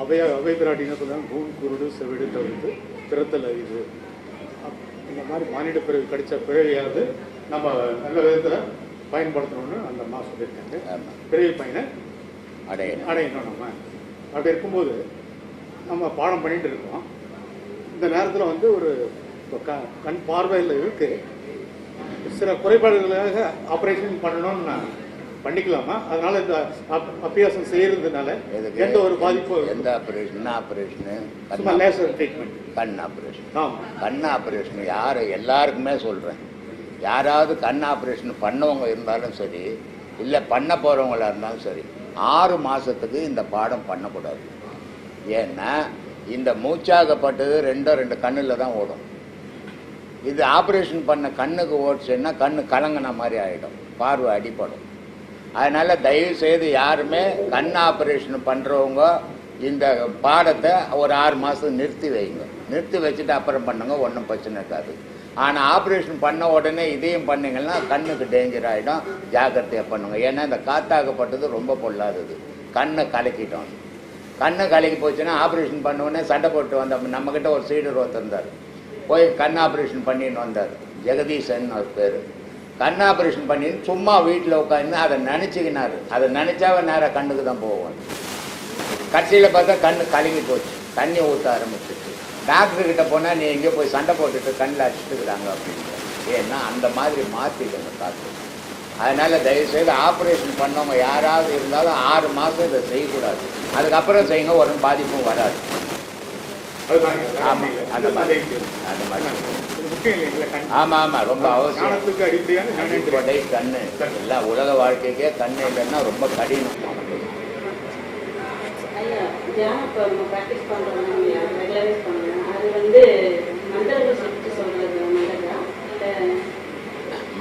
அவை பிராட்டி என்ன சொல்லுவாங்க, கூண் குருடு செவிடு தவிர்த்து பிறத்தல் அறிவு. இந்த மாதிரி மானிட பிறகு கிடைச்ச பிறவியாவது நம்ம நல்ல விதத்தில் பயன்படுத்தணும்னு அந்த அம்மா சொல்லியிருக்காங்க. பிறவி பயனை அடையணும். நம்ம அப்படி இருக்கும்போது நம்ம பாடம் பண்ணிட்டு இருக்கோம். இந்த நேரத்தில் வந்து ஒரு கண் பார்வையில் இருக்கு, சில குறைபாடுகளாக ஆப்ரேஷன் பண்ணணும்னு நான் பண்ணிக்கலாமா? அதனால இந்த அபியாசம் செய்யறதுனால எந்த ஒரு பாதிப்பும்? எந்த ஆப்ரேஷன்? ஆப்ரேஷனு லேசர் ட்ரீட்மெண்ட், கண் ஆப்ரேஷன். கண் ஆப்ரேஷன் யார் எல்லாருக்குமே சொல்கிறேன். யாராவது கண் ஆப்ரேஷன் பண்ணவங்க இருந்தாலும் சரி, இல்லை பண்ண போகிறவங்களா இருந்தாலும் சரி, 6 மாதத்துக்கு இந்த பாடம் பண்ணக்கூடாது. ஏன்னா இந்த மூச்சாகப்பட்டது 2 கண்ணில் தான் ஓடும். இது ஆப்ரேஷன் பண்ண கண்ணுக்கு ஓடிச்சுன்னா கண்ணு கலங்கின மாதிரி ஆகிடும், பார்வை அடிப்படும். அதனால் தயவு செய்து யாருமே கண் ஆப்ரேஷன் பண்ணுறவங்க இந்த பாடத்தை ஒரு 6 மாதம் நிறுத்தி வைங்க. நிறுத்தி வச்சுட்டு அப்புறம் பண்ணுங்க, ஒன்றும் பிரச்சனை இருக்காது. ஆனால் ஆப்ரேஷன் பண்ண உடனே இதையும் பண்ணிங்கன்னா கண்ணுக்கு டேஞ்சர் ஆகிடும், ஜாக்கிரதையாக பண்ணுங்க. ஏன்னா இந்த காத்தாகப்பட்டது ரொம்ப பொல்லாதது, கண்ணை கலக்கிட்டோம். கண்ணை கலக்கி போச்சுன்னா ஆப்ரேஷன் பண்ண உடனே சண்டை போட்டு வந்த நம்மக்கிட்ட ஒரு சீடர் ஒருத்தர் போய் கண் ஆப்ரேஷன் பண்ணின்னு வந்தார். ஜெகதீசன் அவர் பேர். கண் ஆப்ரேஷன் பண்ணின்னு சும்மா வீட்டில் உட்காந்து அதை நினச்சிக்கினார். அதை நினச்சாவே நேராக கண்ணுக்கு தான் போவார். கடைசியில் பார்த்தா கண்ணு கலங்கி போச்சு, தண்ணி ஊற்ற ஆரம்பிச்சிச்சு. டாக்டர்கிட்ட போனால் நீ எங்கேயோ போய் சண்டை போட்டுட்டு கண்ணில் அடிச்சுட்டுக்கிறாங்க அப்படின்ட்டு. ஏன்னா அந்த மாதிரி மாற்றிடுங்க டாக்டர். அதனால் தயவுசெய்து ஆப்ரேஷன் பண்ணவங்க யாராவது இருந்தாலும் 6 மாதம் இதை செய்யக்கூடாது. அதுக்கப்புறம் செய்யுங்க, ஒரு பாதிப்பும் வராது. ஆமாம், அந்த மாதிரி ஆமாம் ஆமாம், ரொம்ப அவசியம். கொடை கண்ணு எல்லாம் உலக வாழ்க்கைக்கே கண்ணு இல்லைன்னா ரொம்ப கடினம்.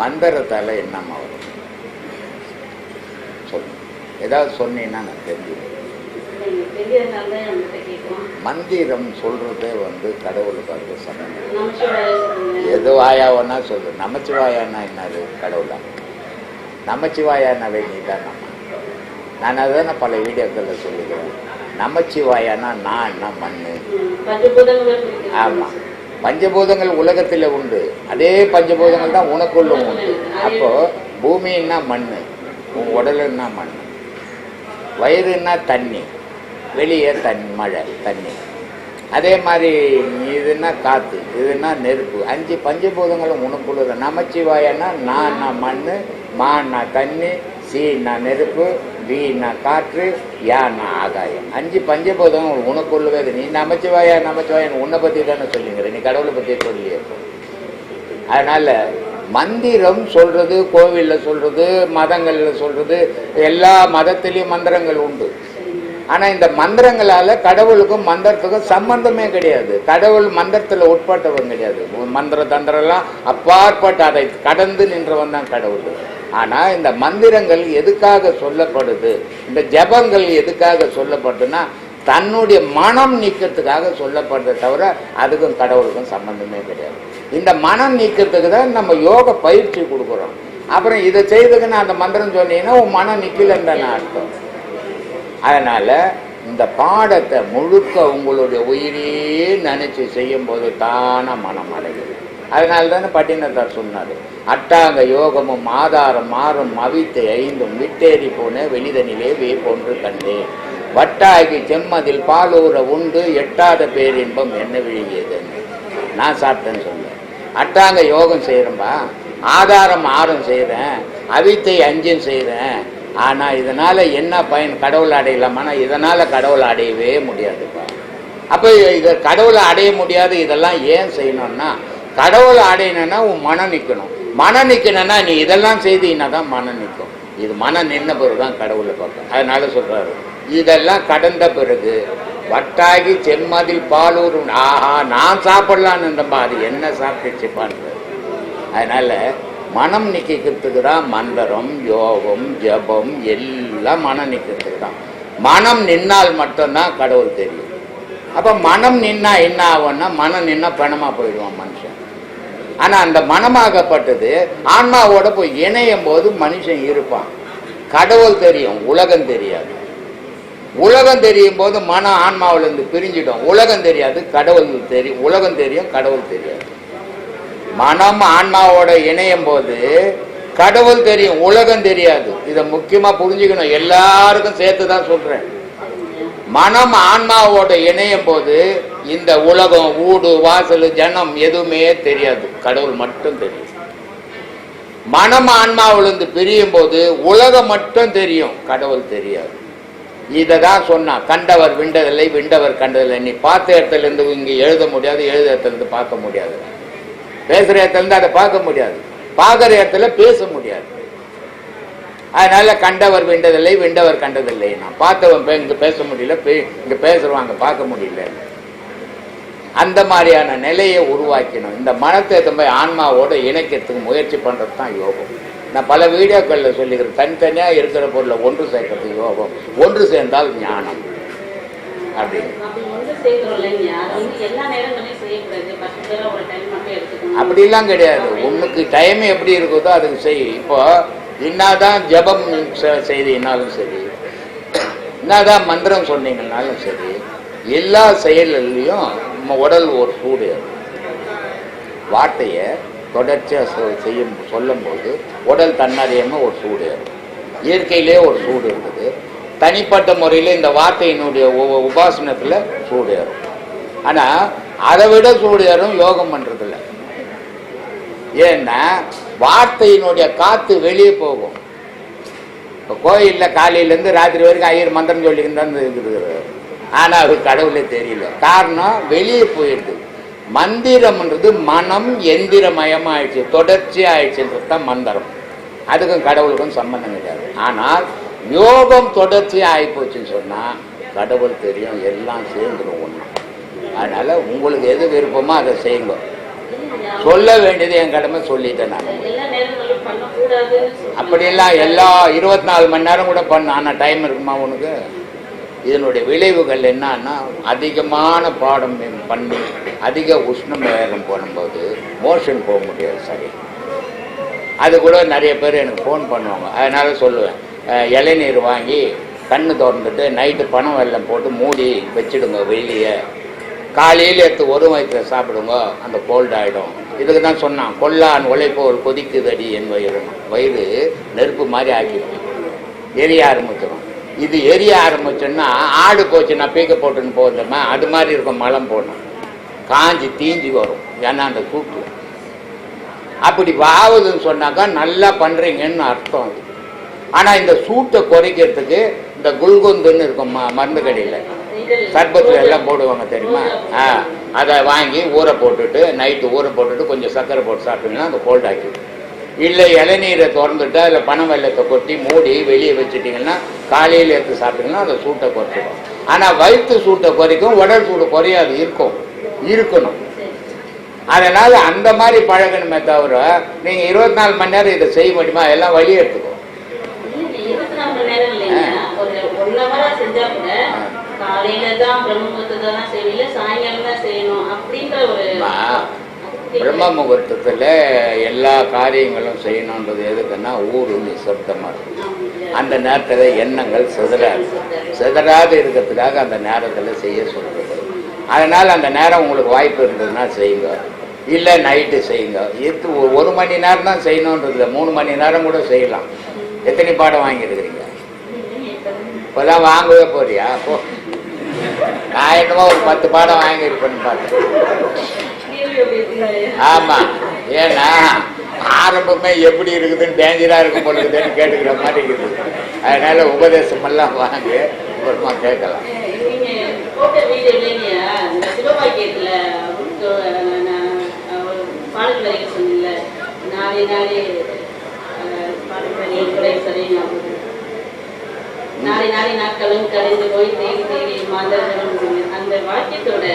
மந்திரத்தால என்னம்மா வரும் சொல்லு, ஏதாவது சொன்னீங்கன்னா நான் தெரிஞ்சுக்கிறேன். மந்திரம் சொல்றதே வந்து கடவுளுக்கு அது சம்பந்தம். எது வாயாவன்னா சொல்லு. நமச்சிவாயான்னா என்னது? கடவுளா? நமச்சிவாயானாவே நீ தான் நம்ம. நான் அதான் பல வீடியோக்களில் சொல்லிக்கிறேன். நமச்சிவாயானா நான் என்ன மண்ணு. ஆமாம், பஞ்சபூதங்கள் உலகத்தில் உண்டு, அதே பஞ்சபூதங்கள் தான் உனக்குள்ளும் உண்டு. அப்போ பூமின்னா மண், உன் உடலுன்னா மண், வயிறுன்னா தண்ணி, வெளியே மழை தண்ணி, அதே மாதிரி இதுன்னா காற்று, இதுன்னா நெருப்பு. 5 பஞ்சபூதங்களும் உனக்குள்ளது. நமச்சிவாயன்னா நான் மண், மான்னா தண்ணி, சீன்னா நெருப்பு, வீணா காற்று, யான்னா ஆகாயம். 5 பஞ்சபூதங்கள் உனக்குள்ளவே. நீ நமச்சிவாயா நமச்சிவாயன் உன்னை பற்றி தானே சொல்லிங்கிற, நீ கடவுளை பற்றி சொல்லியே. அதனால மந்திரம் சொல்றது, கோவிலில் சொல்றது, மதங்களில் சொல்றது, எல்லா மதத்திலையும் மந்திரங்கள் உண்டு. ஆனால் இந்த மந்திரங்களால் கடவுளுக்கும் மந்திரத்துக்கும் சம்பந்தமே கிடையாது. கடவுள் மந்திரத்தில் உட்பட்டவன் கிடையாது. மந்திர தந்திரம்லாம் அப்பாற்பட்டு அதை கடந்து நின்றவன் தான் கடவுள். ஆனால் இந்த மந்திரங்கள் எதுக்காக சொல்லப்படுது, இந்த ஜபங்கள் எதுக்காக சொல்லப்படுதுன்னா தன்னுடைய மனம் நீக்கிறதுக்காக சொல்லப்படுறதை தவிர அதுக்கும் கடவுளுக்கும் சம்பந்தமே கிடையாது. இந்த மனம் நீக்கிறதுக்கு தான் நம்ம யோக பயிற்சி கொடுக்குறோம். அப்புறம் இதை செய்ததுக்கு நான் அந்த மந்திரம் சொன்னீங்கன்னா உன் மனம் நிற்கலன்னு தானே அர்த்தம். அதனால இந்த பாடத்தை முழுக்க உங்களுடைய உயிரையே நினைச்சு செய்யும் போது தானா மனம் அடைகிறது. அதனால தானே பட்டினத்தார் சொன்னார், அட்டாங்க யோகமும் ஆதாரம் மாறும் அவித்தை 5 விட்டேறி போன வெளிதனிலே வேப்பொன்று கண்டேன், வட்டாகி செம்மதில் பாலூர உண்டு எட்டாத பேரின்பம் என்ன விழுகியதுன்னு நான் சாப்பிட்டேன்னு சொன்னேன். அட்டாங்க யோகம் செய்கிறேன்பா, ஆதாரம் 6 செய்கிறேன், அவித்தை 5 செய்கிறேன். ஆனால் இதனால் என்ன பயன்? கடவுளை அடையலாமான்னா இதனால் கடவுளை அடையவே முடியாதுப்பா. அப்போ இதை கடவுளை அடைய முடியாது. இதெல்லாம் ஏன் செய்யணும்னா, கடவுளை அடையணும்னா உன் மனம் நிற்கணும். மனம் நிற்கணும்னா நீ இதெல்லாம் செய்தீங்கன்னா தான் மனம் நிற்கும். இது மனம் நின்ன பிறகு தான் கடவுளை பார்க்கும். அதனால சொல்கிறாரு, இதெல்லாம் கடந்த பிறகு வட்டாகி செம்மதில் பாலூர், ஆஹா நான் சாப்பிடலான்னு இருந்தப்பா, அது என்ன சாப்பிட்டுச்சுப்பான்றது. அதனால் மனம் நிற்கிறதுக்கு தான் மந்திரம், யோகம், ஜபம் எல்லாம் மனம் நிற்கிறதுக்கு தான். மனம் நின்னால் மட்டும்தான் கடவுள் தெரியும். அப்போ மனம் நின்னா என்ன ஆகும்னா, மனம் நின்னா பணமாக போயிடுவான் மனுஷன். ஆனால் அந்த மனமாகப்பட்டது ஆன்மாவோட போய் இணையும் போது மனுஷன் இருப்பான். கடவுள் தெரியும், உலகம் தெரியாது. உலகம் தெரியும் போது மனம் ஆன்மாவிலிருந்து பிரிஞ்சிடும். உலகம் தெரியாது, கடவுள் தெரியும். உலகம் தெரியும், கடவுள் தெரியாது. மனம் ஆன்மாவோட இணையும் போது கடவுள் தெரியும், உலகம் தெரியாது. இதை முக்கியமா புரிஞ்சுக்கணும். எல்லாருக்கும் சேர்த்து தான் சொல்றேன். மனம் ஆன்மாவோட இணையும் போது இந்த உலகம், ஊடு வாசல், ஜனம் எதுவுமே தெரியாது, கடவுள் மட்டும் தெரியும். மனம் ஆன்மாவிலிருந்து பிரியும் போது உலகம் மட்டும் தெரியும், கடவுள் தெரியாது. இதை தான் சொன்னா, கண்டவர் விண்டதில்லை, விண்டவர் கண்டதில்லை. நீ பார்த்த இடத்துல இருந்து இங்க எழுத முடியாது, எழுத இடத்துல இருந்து பார்க்க முடியாது, பேசுற இடத்துல இருந்து அதை பார்க்க முடியாது, பார்க்குற இடத்துல பேச முடியாது. அதனால கண்டவர் விண்டதில்லை, விண்டவர் கண்டதில்லை. நான் பார்த்தவன் இங்க பேச முடியல, இங்க பேசுறவாங்க பார்க்க முடியல. அந்த மாதிரியான நிலையை உருவாக்கணும். இந்த மனத்தை போய் ஆன்மாவோட இணைக்கிறதுக்கு முயற்சி பண்றது தான் யோகம். நான் பல வீடியோக்களில் சொல்லிக்கிறேன், தனித்தனியா இருக்கிற பொருளை ஒன்று சேர்க்கறது யோகம், ஒன்று சேர்ந்தால் ஞானம் அப்படின்னு. அப்படிலாம் கிடையாது. உனக்கு டைம் எப்படி இருக்குதோ அதுக்கு செய். இப்போ என்னதான் ஜபம் செய்தீங்கனாலும் சரி, என்னதான் மந்திரம் சொன்னீங்கன்னாலும் சரி, எல்லா செயலையும் நம்ம உடல் ஒரு சூடு. வார்த்தையை தொடர்ச்சியாக சொல்லும் போது உடல் தன்னறியாம ஒரு சூடு. இயற்கையிலே ஒரு சூடு இருக்குது. தனிப்பட்ட முறையில் இந்த வார்த்தையினுடைய உபாசனத்தில் சூடு ஏறும். ஆனால் அதை விட சூடு ஏறும் யோகம் பண்ணுறதில்ல. ஏன்னா வார்த்தையினுடைய காற்று வெளியே போகும். இப்போ கோயிலில் காலையிலேருந்து ராத்திரி வரைக்கும் ஐயர் மந்திரம் சொல்லிக்கிட்டு இருக்குது. ஆனால் அது கடவுளே தெரியல. காரணம் வெளியே போயிடுது. மந்திரம்ன்றது மனம் எந்திரமயமாயிடுச்சு, தொடர்ச்சியாக ஆயிடுச்சுன்றது தான் மந்திரம். அதுக்கும் கடவுளுக்கும் சம்பந்தம் கிடையாது. ஆனால் யோகம் தொடர்ச்சியாக ஆகிப்போச்சுன்னு சொன்னால் கடவுள் தெரியும், எல்லாம் சேர்ந்துடும் ஒன்று. அதனால் உங்களுக்கு எது விருப்பமோ அதை செய்யுங்க. சொல்ல வேண்டியது என் கடமை சொல்லிட்டேன் நான். அப்படியெல்லாம் எல்லா 24 மணி நேரம் கூட பண்ண. ஆனால் டைம் இருக்குமா உனக்கு? இதனுடைய விளைவுகள் என்னன்னா, அதிகமான பாடம் பண்ணி அதிக உஷ்ணம் வேகம் போடும்போது மோஷன் போக முடியாது. சரி, அது கூட நிறைய பேர் எனக்கு ஃபோன் பண்ணுவாங்க. அதனால சொல்லுவேன், இளநீர் வாங்கி கண்ணு திறந்துட்டு நைட்டு பனம் வெல்லம் போட்டு மூடி வச்சுடுங்க வெளியே. காலையில் எடுத்து ஒரு வயிற்றுல சாப்பிடுங்க, அந்த கோல்டு ஆகிடும். இதுக்கு தான் சொன்னான், கொல்லான் உழைப்போல் கொதிக்குதடி என் வயிறு. வயிறு நெருப்பு மாதிரி ஆக்கிடும், எரிய ஆரம்பிச்சிடும். இது எரிய ஆரம்பிச்சோன்னா ஆடு போச்சுன்னா பீக்க போட்டுன்னு போகுதுமா, அது மாதிரி இருக்கும். மலம் போடணும், காஞ்சி தீஞ்சி வரும். ஏன்னா அந்த சூட்டு அப்படி ஆகுதுன்னு சொன்னாக்கா நல்லா பண்ணுறீங்கன்னு அர்த்தம். ஆனால் இந்த சூட்டை குறைக்கிறதுக்கு இந்த குல்கொந்துன்னு இருக்கும் மருந்து கடையில், சர்பத்தில் எல்லாம் போடுவாங்க தெரியுமா? அதை வாங்கி ஊற போட்டுட்டு நைட்டு ஊற போட்டுட்டு கொஞ்சம் சர்க்கரை போட்டு சாப்பிட்டீங்கன்னா அந்த கோல்ட் ஆக்கிடும். இல்லை இளநீரை திறந்துட்டு அதில் பனை வெல்லத்தை கொட்டி மூடி வெளியே வச்சுட்டிங்கன்னா காலையில் எடுத்து சாப்பிட்டீங்கன்னா அந்த சூட்டை குறைச்சிடும். ஆனால் வயிற்று சூட்டை குறைக்கும், உடல் சூடு குறையாது, இருக்கணும். அதனால் அந்த மாதிரி பழகணுமே தவிர நீங்கள் 24 மணி நேரம் இதை செய்ய முடியுமா? எல்லாம் வழியே எடுத்துக்கும். பிரம்ம முகூர்த்தத்தில் எல்லா காரியங்களும் செய்யணுன்றது எதுக்குன்னா ஊரு நிசப்தமாக இருக்கும். அந்த நேரத்தில் எண்ணங்கள் சிதறாது இருக்கிறதுக்காக அந்த நேரத்தில் செய்ய சொல்கிறது. அதனால் அந்த நேரம் உங்களுக்கு வாய்ப்பு இருந்ததுன்னா செய்யுங்க, இல்லை நைட்டு செய்யுங்க. 1 மணி நேரம் தான் செய்யணுன்றது, 3 மணி நேரம் கூட செய்யலாம். எத்தனை பாடம் வாங்கியிருக்கிறீங்க? இப்போதான் வாங்கவே போறியா? அப்போ நான் என்னமோ ஒரு 10 பாடம் வாங்கியிருப்பேன்னு பார்த்தேன். ஆமா, ஏன்னா ஆரம்பமே எப்படி இருக்குதுன்னு டேஞ்சரா இருக்கும் போல இருக்குதுன்னு கேட்டுக்கிற மாதிரி இருக்குது. அதனால உபதேசம் எல்லாம் வாங்கி அப்புறமா கேட்கலாம். நாளை நாட்களும் கலைந்து போய் தேடி தேடி மாந்தர்களும் அந்த வாக்கியத்தோட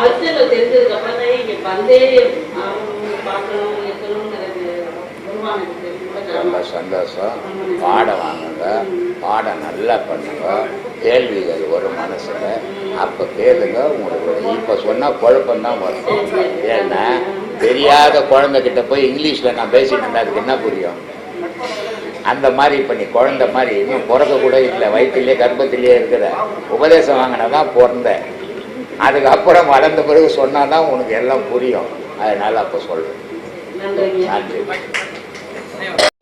அர்த்தங்கள் தெரிஞ்சதுக்கு அப்புறம் தான் இங்க வந்தே பார்க்கணும் இருக்கணும்ங்கிறது உருவானது. ரொம்ப சந்தோஷம். பாடம் வாங்குங்க, பாடம் நல்லா பண்ணுங்க, கேள்விகள் ஒரு மனசுல அப்போ கேளுங்க. உங்களுக்கு இப்போ சொன்னால் குழப்பம்தான் வரும். ஏன்னா தெரியாத குழந்தைகிட்ட போய் இங்கிலீஷில் நான் பேசிட்டு இருந்தா அதுக்கு என்ன புரியும்? அந்த மாதிரி இப்போ நீ குழந்தை மாதிரி இன்னும் பிறக்க கூட இல்லை, வயிற்றுலேயே கர்ப்பத்திலேயே இருக்கிற. உபதேசம் வாங்கினதான் பிறந்த. அதுக்கப்புறம் வளர்ந்த பிறகு சொன்னாதான் உனக்கு எல்லாம் புரியும். அதனால அப்போ சொல்றேன். நன்றிங்க. நன்றி.